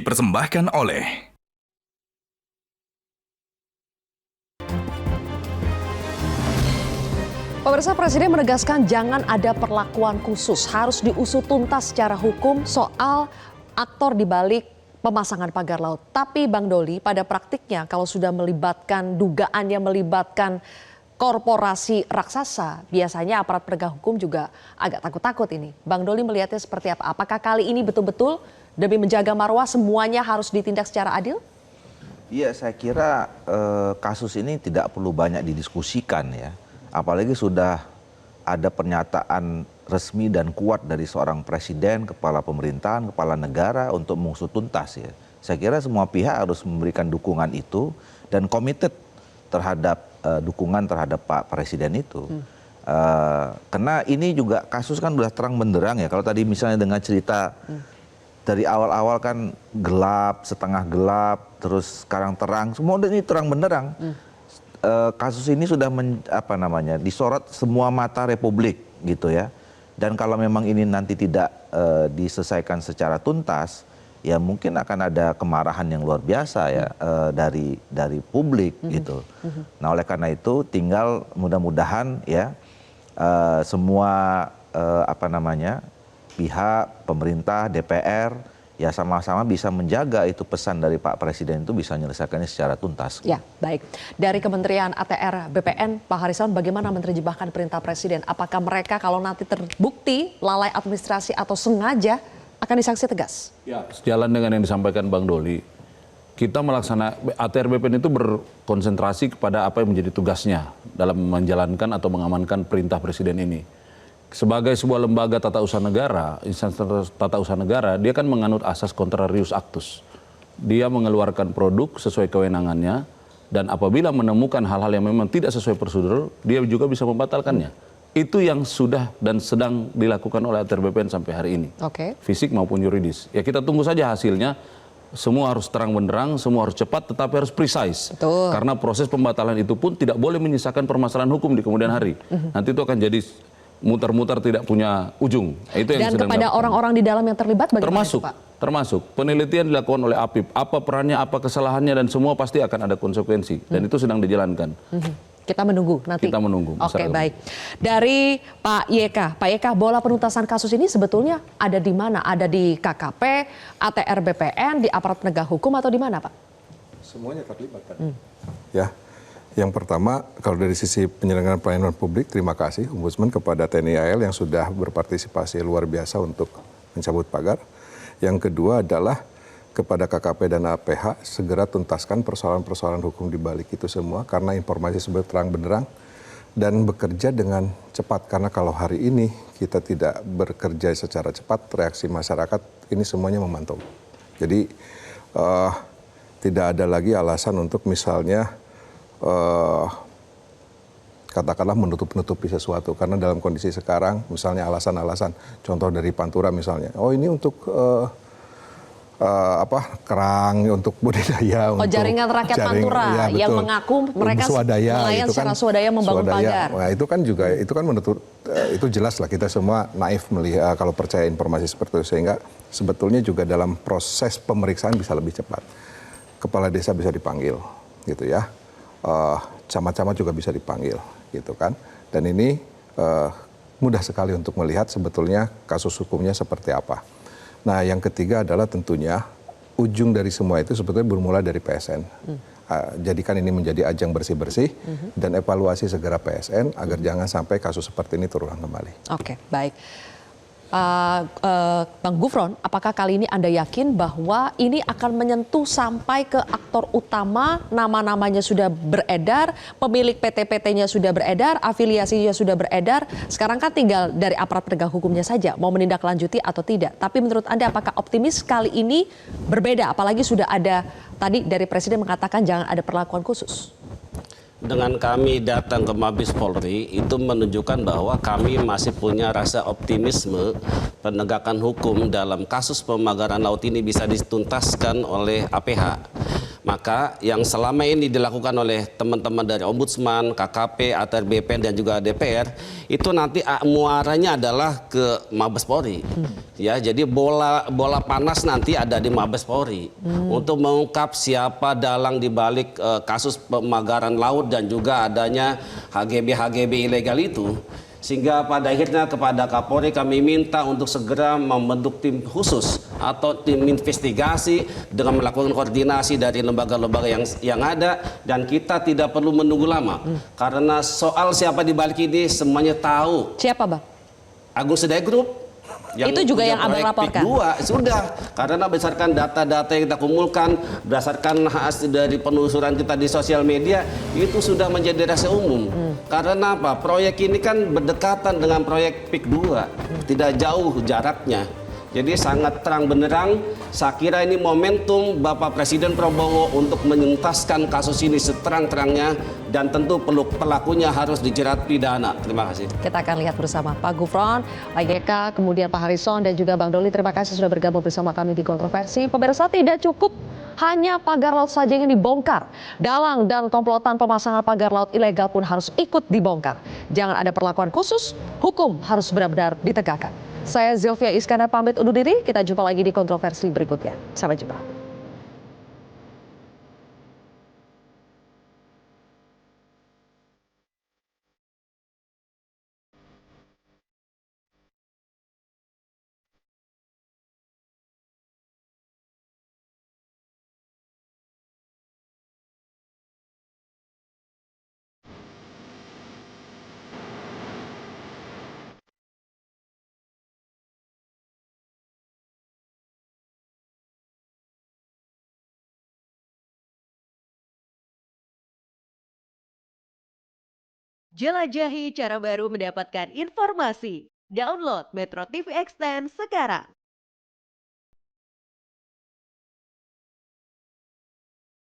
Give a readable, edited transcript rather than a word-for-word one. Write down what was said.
dipersembahkan oleh Pemirsa, Presiden menegaskan jangan ada perlakuan khusus, harus diusut tuntas secara hukum soal aktor di balik pemasangan pagar laut. Tapi Bang Doli, pada praktiknya kalau sudah melibatkan dugaannya melibatkan korporasi raksasa, biasanya aparat penegak hukum juga agak takut-takut ini. Bang Doli melihatnya seperti apa? Apakah kali ini betul-betul demi menjaga marwah semuanya harus ditindak secara adil? Iya, saya kira kasus ini tidak perlu banyak didiskusikan ya. Apalagi sudah ada pernyataan resmi dan kuat dari seorang presiden, kepala pemerintahan, kepala negara untuk mengusut tuntas ya. Saya kira semua pihak harus memberikan dukungan itu dan komited terhadap dukungan terhadap Pak Presiden itu. Karena ini juga kasus kan sudah terang benderang ya. Kalau tadi misalnya dengan cerita dari awal-awal kan gelap, setengah gelap, terus sekarang terang, semua ini terang benderang. Kasus ini sudah disorot semua mata Republik gitu ya. Dan kalau memang ini nanti tidak diselesaikan secara tuntas, ya mungkin akan ada kemarahan yang luar biasa ya dari publik gitu. Nah, oleh karena itu tinggal mudah-mudahan ya semua pihak pemerintah, DPR ya sama-sama bisa menjaga itu pesan dari Pak Presiden itu bisa menyelesaikannya secara tuntas. Ya, baik. Dari Kementerian ATR BPN, Pak Harisawan, bagaimana menerjemahkan perintah Presiden? Apakah mereka kalau nanti terbukti lalai administrasi atau sengaja akan disanksi tegas? Ya, sejalan dengan yang disampaikan Bang Doli, kita ATR BPN itu berkonsentrasi kepada apa yang menjadi tugasnya dalam menjalankan atau mengamankan perintah Presiden ini. Sebagai sebuah lembaga tata usaha negara, instansi tata usaha negara, dia kan menganut asas contrarius actus. Dia mengeluarkan produk sesuai kewenangannya, dan apabila menemukan hal-hal yang memang tidak sesuai prosedur, dia juga bisa membatalkannya. Itu yang sudah dan sedang dilakukan oleh ATR BPN sampai hari ini. Fisik maupun yuridis. Ya kita tunggu saja hasilnya. Semua harus terang benderang, semua harus cepat, tetapi harus precise. Betul. Karena proses pembatalan itu pun tidak boleh menyisakan permasalahan hukum di kemudian hari. Nanti itu akan jadi muter-muter tidak punya ujung. Itu yang dan kepada orang-orang di dalam yang terlibat bagaimana itu, Pak? Termasuk penelitian dilakukan oleh APIP, apa perannya, apa kesalahannya, dan semua pasti akan ada konsekuensi. Dan itu sedang dijalankan. Kita menunggu nanti. Kita menunggu. Oke, baik. Dari Pak YK, bola penuntasan kasus ini sebetulnya ada di mana? Ada di KKP, ATR BPN, di aparat penegak hukum, atau di mana, Pak? Semuanya terlibat kan. Ya. Yang pertama, kalau dari sisi penyelenggaraan pelayanan publik, terima kasih Ombudsman kepada TNI AL yang sudah berpartisipasi luar biasa untuk mencabut pagar. Yang kedua adalah kepada KKP dan APH segera tuntaskan persoalan-persoalan hukum di balik itu semua karena informasi sebut terang benderang dan bekerja dengan cepat. Karena kalau hari ini kita tidak bekerja secara cepat, reaksi masyarakat ini semuanya memantau. Jadi tidak ada lagi alasan untuk misalnya katakanlah menutup-nutupi sesuatu karena dalam kondisi sekarang misalnya alasan-alasan contoh dari Pantura misalnya ini untuk kerang untuk budidaya untuk jaringan rakyat Pantura ya, yang mengaku mereka nelayan secara swadaya membangun pagar. Nah, itu kan juga itu kan menutup itu jelas lah kita semua naif melihat kalau percaya informasi seperti itu sehingga sebetulnya juga dalam proses pemeriksaan bisa lebih cepat. Kepala desa bisa dipanggil gitu ya. Camat-camat juga bisa dipanggil gitu kan, dan ini mudah sekali untuk melihat sebetulnya kasus hukumnya seperti apa. Nah, yang ketiga adalah tentunya ujung dari semua itu sebetulnya bermula dari PSN. Jadikan ini menjadi ajang bersih-bersih dan evaluasi segera PSN agar jangan sampai kasus seperti ini terulang kembali. Oke, baik. Bang Gufron, apakah kali ini Anda yakin bahwa ini akan menyentuh sampai ke aktor utama, nama-namanya sudah beredar, pemilik PT-PT-nya sudah beredar, afiliasinya sudah beredar, sekarang kan tinggal dari aparat penegak hukumnya saja mau menindaklanjuti atau tidak. Tapi menurut Anda apakah optimis kali ini berbeda, apalagi sudah ada tadi dari Presiden mengatakan jangan ada perlakuan khusus? Dengan kami datang ke Mabes Polri itu menunjukkan bahwa kami masih punya rasa optimisme penegakan hukum dalam kasus pemagaran laut ini bisa dituntaskan oleh APH. Maka yang selama ini dilakukan oleh teman-teman dari Ombudsman, KKP, ATR BPN dan juga DPR itu nanti muaranya adalah ke Mabes Polri. Ya, jadi bola panas nanti ada di Mabes Polri untuk mengungkap siapa dalang di balik kasus pemagaran laut dan juga adanya HGB ilegal itu. Sehingga pada akhirnya kepada Kapolri kami minta untuk segera membentuk tim khusus atau tim investigasi dengan melakukan koordinasi dari lembaga-lembaga yang ada, dan kita tidak perlu menunggu lama karena soal siapa di balik ini semuanya tahu. Siapa, Bang? Agus Sedaya Group. Itu juga punya yang Abang proyek laporkan? PIK 2, sudah. Karena berdasarkan data-data yang kita kumpulkan, berdasarkan hasil dari penelusuran kita di sosial media, itu sudah menjadi rahasia umum. Karena apa? Proyek ini kan berdekatan dengan proyek PIK 2, tidak jauh jaraknya. Jadi sangat terang benderang, saya kira ini momentum Bapak Presiden Prabowo untuk menuntaskan kasus ini seterang-terangnya, dan tentu pelakunya harus dijerat pidana. Terima kasih. Kita akan lihat bersama Pak Gufron, Pak YK, kemudian Pak Harrison dan juga Bang Doli. Terima kasih sudah bergabung bersama kami di Kontroversi. Pemirsa, tidak cukup hanya pagar laut saja yang dibongkar. Dalang dan komplotan pemasangan pagar laut ilegal pun harus ikut dibongkar. Jangan ada perlakuan khusus, hukum harus benar-benar ditegakkan. Saya Zilvia Iskandar pamit undur diri, kita jumpa lagi di Kontroversi berikutnya. Sampai jumpa. Jelajahi cara baru mendapatkan informasi. Download Metro TV Extend sekarang.